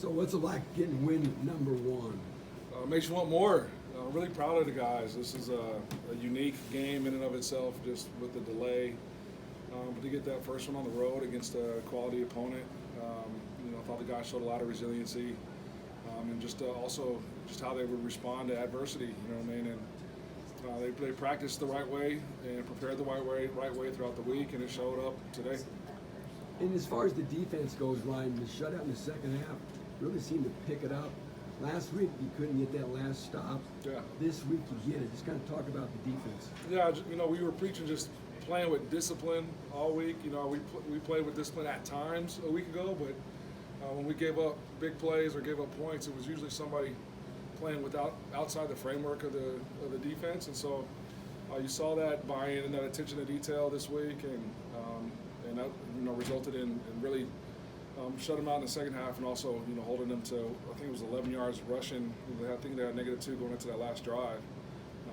So what's it like getting win number one? Makes you want more. Really proud of the guys. This is a unique game in and of itself, just with the delay. But to get that first one on the road against a quality opponent, I thought the guys showed a lot of resiliency, and just also just how they would respond to adversity. You know what I mean? And they practiced the right way and prepared the right way throughout the week, and it showed up today. And as far as the defense goes, Ryan, the shutout in the second half really seemed to pick it up. Last week you couldn't get that last stop. Yeah. This week you get it. Just kind of talk about the defense. Yeah, we were preaching just playing with discipline all week. We played with discipline at times a week ago, but when we gave up big plays or gave up points, it was usually somebody playing outside the framework of the defense. And so you saw that buy-in and that attention to detail this week, and that resulted in really shut them out in the second half, and also holding them to, I think it was 11 yards rushing. I think they had -2 going into that last drive.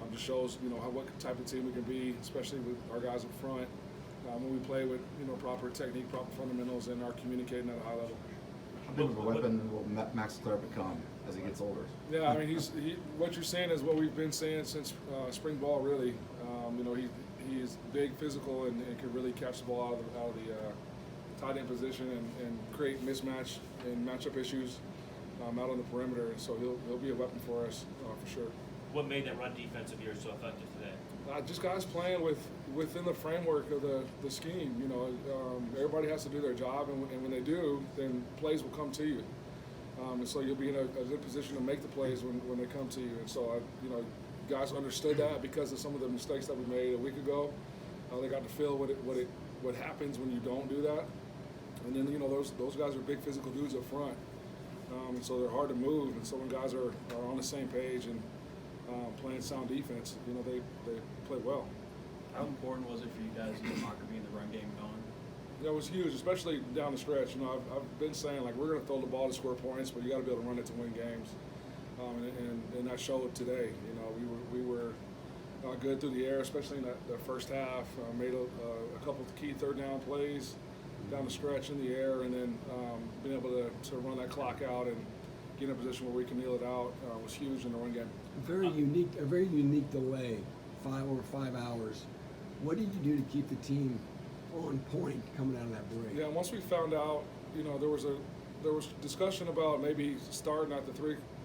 Just shows what type of team we can be, especially with our guys up front, when we play with proper technique, proper fundamentals, and are communicating at a high level. How big of a weapon will Max Clare become as he gets older? Yeah, I mean, what you're saying is what we've been saying since spring ball, really. He's big, physical, and can really catch the ball out of the tight end position and create mismatch and matchup issues out on the perimeter. And so he'll be a weapon for us for sure. What made that run defense of yours so effective today? Just guys playing within the framework of the scheme. Everybody has to do their job, and when they do, then plays will come to you. And so you'll be in a good position to make the plays when they come to you. And so, guys understood that because of some of the mistakes that we made a week ago. They got to feel what happens when you don't do that. And then those guys are big physical dudes up front, and so they're hard to move. And so when guys are on the same page and playing sound defense, they play well. How important was it for you guys to get Mockery in the run game going? Yeah, it was huge, especially down the stretch. I've been saying, we're going to throw the ball to score points, but you got to be able to run it to win games. And that showed today. We were good through the air, especially in the first half. Made a couple of key third down plays down the stretch in the air, and then being able to run that clock out and get in a position where we can kneel it out was huge in the run game. A very unique delay, over 5 hours. What did you do to keep the team on point coming out of that break? Yeah, and once we found out, there was discussion about maybe starting at the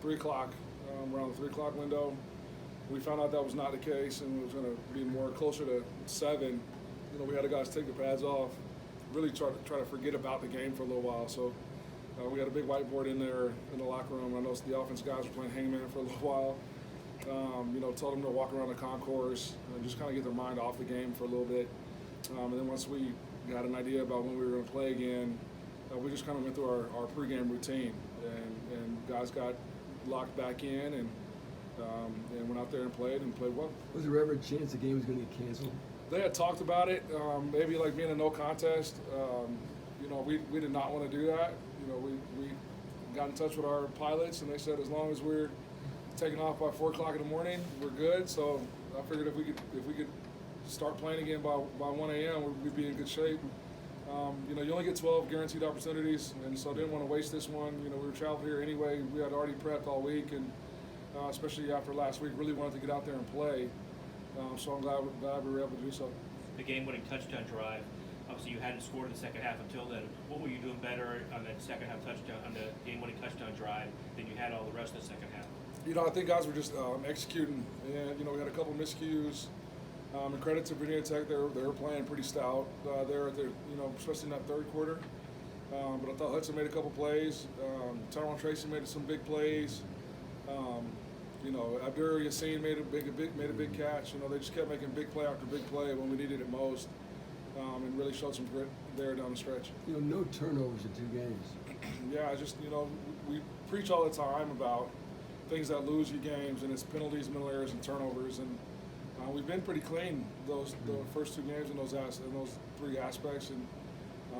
3 o'clock, around the 3 o'clock window. We found out that was not the case, and it was going to be more closer to 7. We had the guys take the pads off, really try to forget about the game for a little while. So we had a big whiteboard in there in the locker room. I know the offense guys were playing hangman for a little while. Told them to walk around the concourse and just kind of get their mind off the game for a little bit. And then once we got an idea about when we were going to play again, we just kind of went through our pregame routine, and guys got locked back in and went out there and played well. Was there ever a chance the game was going to get canceled? They had talked about it, maybe being a no contest. We did not want to do that. We got in touch with our pilots, and they said as long as we're taking off by 4 o'clock in the morning, we're good. So I figured if we could start playing again by 1 a.m., we'd be in good shape. You only get 12 guaranteed opportunities, and so I didn't want to waste this one. We were traveling here anyway. We had already prepped all week, and especially after last week, really wanted to get out there and play. So I'm glad we were able to do so. The game-winning touchdown drive, obviously you hadn't scored in the second half until then. What were you doing better on that second half touchdown, on the game-winning touchdown drive, than you had all the rest of the second half? I think guys were just executing, and we had a couple miscues. And credit to Virginia Tech, they were playing pretty stout there at especially in that third quarter. But I thought Hudson made a couple plays. Tyrone Tracy made some big plays. Abdur Yassin made a big catch. They just kept making big play after big play when we needed it most, and really showed some grit there down the stretch. No turnovers in 2 games. Yeah, we preach all the time about things that lose you games, and it's penalties, mental errors, and turnovers. And we've been pretty clean the first 2 games in those 3 aspects. And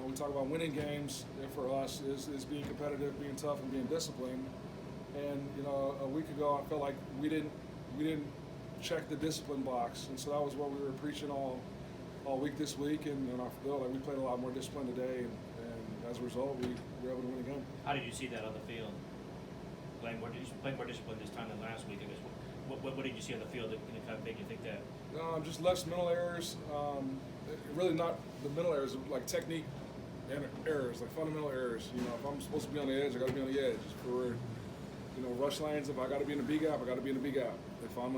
we talk about winning games for us is being competitive, being tough, and being disciplined. And a week ago, I felt like we didn't check the discipline box, and so that was what we were preaching all week this week. And I feel like we played a lot more discipline today, and as a result, we were able to win the game. How did you see that on the field? Playing more discipline this time than last week, I guess. What did you see on the field that kind of made you think that? Just less mental errors. Really not the mental errors, like technique and errors, like fundamental errors. You know, if I'm supposed to be on the edge, I got to be on the edge. For, you know, rush lanes, if I got to be in the B gap, I got to be in the B gap. If I'm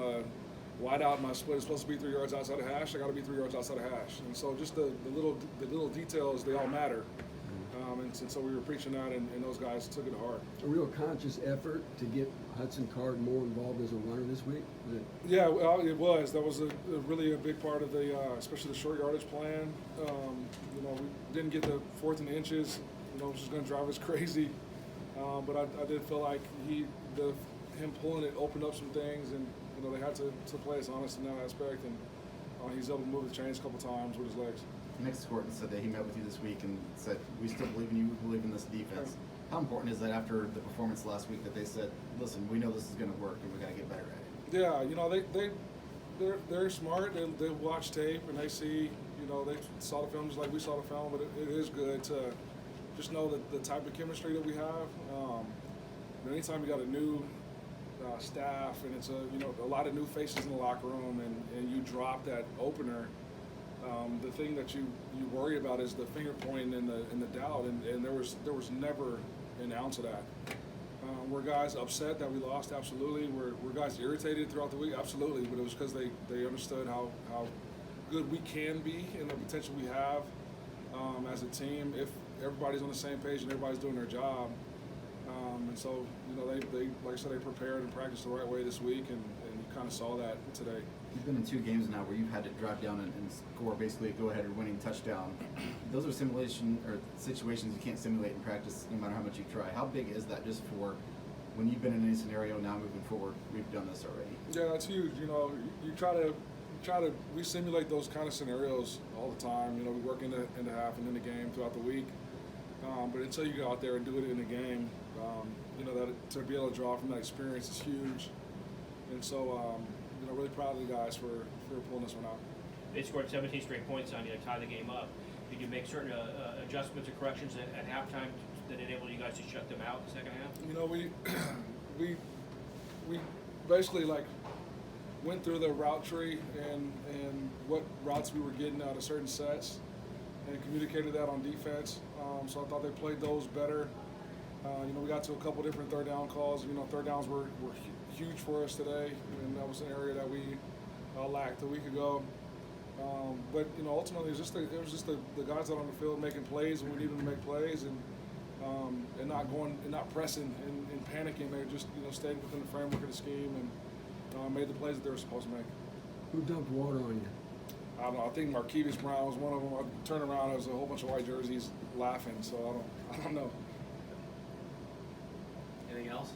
wide out, my split is supposed to be 3 yards outside of hash, I got to be 3 yards outside of hash. And so just the little details, they all matter. And so we were preaching that, and those guys took it to heart. A real conscious effort to get Hudson Card more involved as a runner this week? Was it? Yeah, well, it was. That was really a big part of the, especially the short yardage plan. You know, we didn't get the 4th and inches, you know, which is going to drive us crazy. But I did feel like him pulling it opened up some things, and you know they had to play us honest in that aspect, and he's able to move the chains a couple times with his legs. Nick Scorton said that he met with you this week and said, we still believe in you, we believe in this defense. How important is that after the performance last week that they said, listen, we know this is going to work and we got to get better at it? Yeah, you know, they're smart. They watch tape and they see, you know, they saw the film just like we saw the film, but it is good to just know that the type of chemistry that we have. Anytime you got a new staff and it's a lot of new faces in the locker room and you drop that opener, the thing that you worry about is the finger pointing and the doubt, and there was never an ounce of that. Were guys upset that we lost? Absolutely. Were guys irritated throughout the week? Absolutely. But it was because they understood how good we can be and the potential we have as a team if everybody's on the same page and everybody's doing their job. And so, you know, they like I said, they prepared and practiced the right way this week, and you kind of saw that today. You've been in 2 games now where you've had to drive down and score basically a go-ahead or winning touchdown. Those are simulation or situations you can't simulate in practice no matter how much you try. How big is that just for when you've been in any scenario now moving forward? We've done this already. Yeah, that's huge. You know, we simulate those kind of scenarios all the time. You know, we work in the half and in the game throughout the week. But until you go out there and do it in the game, you know, that to be able to draw from that experience is huge. And so, you know, really proud of the guys for pulling this one out. They scored 17 straight points on you to tie the game up. Did you make certain adjustments or corrections at halftime that enabled you guys to shut them out in the second half? You know, we basically like went through the route tree and what routes we were getting out of certain sets and communicated that on defense. So I thought they played those better. You know, we got to a couple different 3rd down calls. You know, 3rd downs were huge for us today, and that was an area that we lacked a week ago. But you know, ultimately, it was just the guys out on the field making plays when we needed them to make plays, and not pressing and panicking. They just stayed within the framework of the scheme and made the plays that they were supposed to make. Who dumped water on you? I don't know. I think Marquise Brown was one of them. I turned around, there was a whole bunch of white jerseys laughing. So I don't know. Anything else?